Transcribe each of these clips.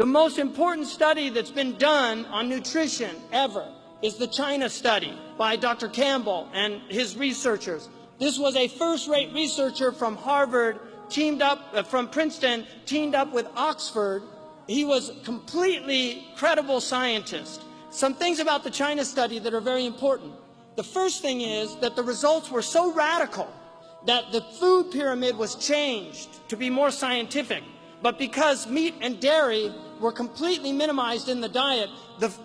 The most important study that's been done on nutrition ever is the China study by Dr. Campbell and his researchers. This was a first-rate researcher from Harvard, from Princeton, teamed up with Oxford. He was a completely credible scientist. Some things about the China study that are very important. The first thing is that the results were so radical that the food pyramid was changed to be more scientific. But because meat and dairy were completely minimized in the diet,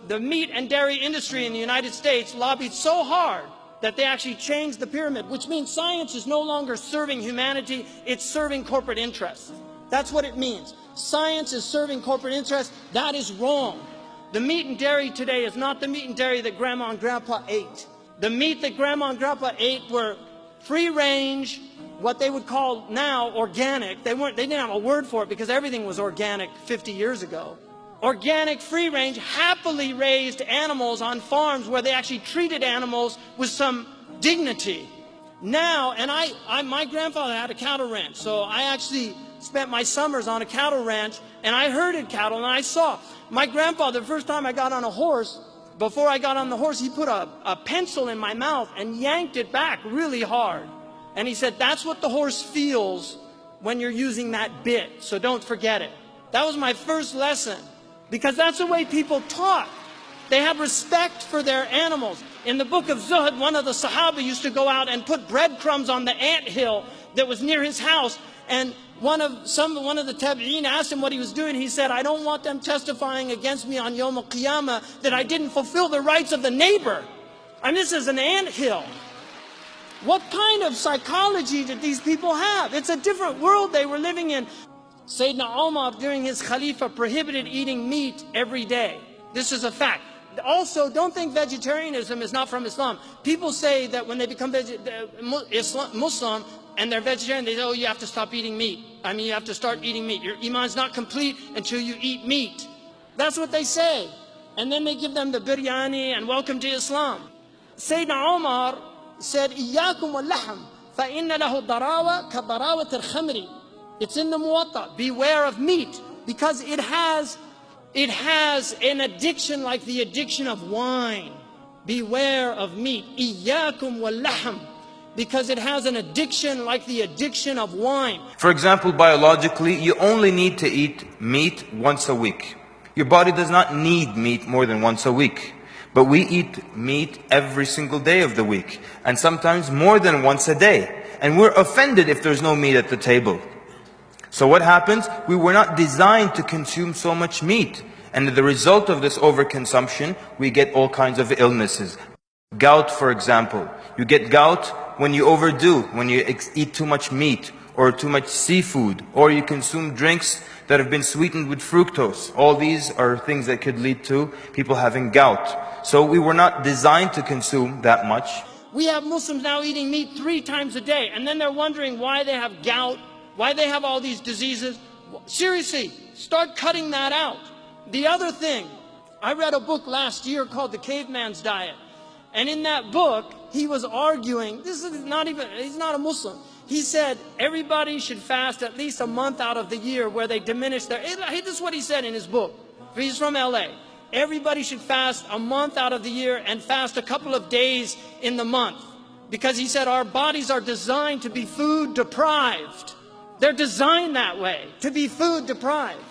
the meat and dairy industry in the United States lobbied so hard that they actually changed the pyramid, which means science is no longer serving humanity, it's serving corporate interests. That's what it means. Science is serving corporate interests. That is wrong. The meat and dairy today is not the meat and dairy that Grandma and Grandpa ate. The meat that Grandma and Grandpa ate were free range, what they would call now organic. They didn't have a word for it because everything was organic 50 years ago. Organic, free range, happily raised animals on farms where they actually treated animals with some dignity. Now, and my grandfather had a cattle ranch, so I actually spent my summers on a cattle ranch, and I herded cattle, and I saw my grandfather, the first time I got on a horse, before I got on the horse, he put a pencil in my mouth and yanked it back really hard. And he said, that's what the horse feels when you're using that bit, so don't forget it. That was my first lesson, because that's the way people taught. They had respect for their animals. In the book of Zuhd, one of the Sahaba used to go out and put breadcrumbs on the anthill that was near his house, and one of the Tabi'een asked him what he was doing. He said, I don't want them testifying against me on Yawm al-Qiyamah that I didn't fulfill the rights of the neighbor. I mean, this is an anthill. What kind of psychology did these people have? It's a different world they were living in. Sayyidina Umar, during his Khalifa, prohibited eating meat every day. This is a fact. Also, don't think vegetarianism is not from Islam. People say that when they become Muslim and they're vegetarian, they say, oh, you have to stop eating meat. I mean, you have to start eating meat. Your iman's not complete until you eat meat. That's what they say. And then they give them the biryani and welcome to Islam. Sayyidina Umar said, إِيَّاكُمْ وَاللَّحْمِ فَإِنَّ لَهُ ضَرَاوَةَ كَضَرَاوَةِ الْخَمْرِ. It's in the Muwatta. Beware of meat, because it has an addiction like the addiction of wine. Beware of meat. إِيَّاكُمْ وَاللَّحْمِ. Because it has an addiction like the addiction of wine. For example, biologically, you only need to eat meat once a week. Your body does not need meat more than once a week. But we eat meat every single day of the week, and sometimes more than once a day. And we're offended if there's no meat at the table. So what happens? We were not designed to consume so much meat. And the result of this overconsumption, we get all kinds of illnesses. Gout, for example. You get gout when you overdo, when you eat too much meat, or too much seafood, or you consume drinks that have been sweetened with fructose. All these are things that could lead to people having gout. So we were not designed to consume that much. We have Muslims now eating meat 3 times a day, and then they're wondering why they have gout, why they have all these diseases. Seriously, start cutting that out. The other thing, I read a book last year called The Caveman's Diet. And in that book, he was arguing, he's not a Muslim. He said everybody should fast at least a month out of the year where they diminish their, this is what he said in his book. He's from LA. Everybody should fast a month out of the year and fast a couple of days in the month. Because he said our bodies are designed to be food deprived. They're designed that way, to be food deprived.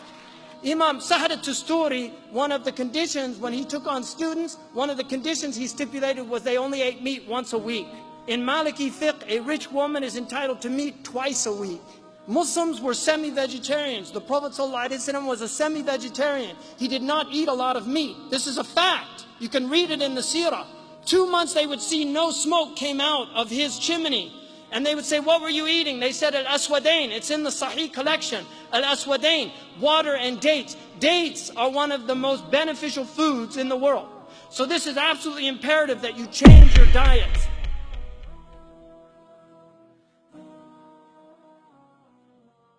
Imam Sahar al-Tusturi, one of the conditions when he took on students, one of the conditions he stipulated was they only ate meat once a week. In Maliki fiqh, a rich woman is entitled to meat twice a week. Muslims were semi-vegetarians. The Prophet ﷺ was a semi-vegetarian. He did not eat a lot of meat. This is a fact. You can read it in the seerah. 2 months they would see no smoke came out of his chimney. And they would say, what were you eating? They said, Al-Aswadain. It's in the Sahih collection. Al-Aswadain, water and dates. Dates are one of the most beneficial foods in the world. So this is absolutely imperative that you change your diets.